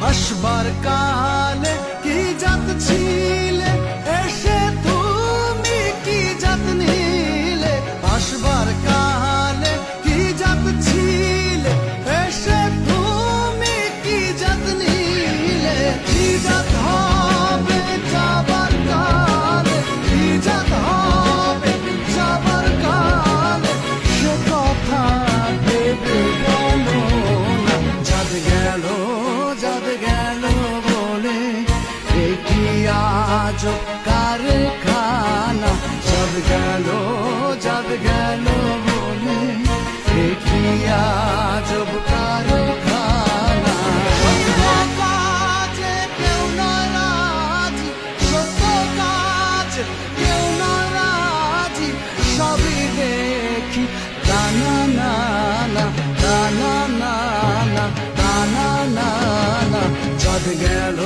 আসবার কালে কি জাত ছিলে, এসে তুমি কি জাত নিলে। আসবার কালে কি জাত ছিলে, এসে তুমি কি জাত নিলে। কি জাত হবে যাবার কালে, কি জাত হবে যাবার কালে, সে কথা ভেবে বলো না। জাত গেল জাত গেল বলে এ কি আজব কারখানা। জাত গেল বলে এ কি আজব কারখানা। সত্য কাজে কেউ নয় রাজি, সত্য কাজে কেউ নয় রাজি, সবই দেখি টানা না না টানা না না টানা না না। জাত গেল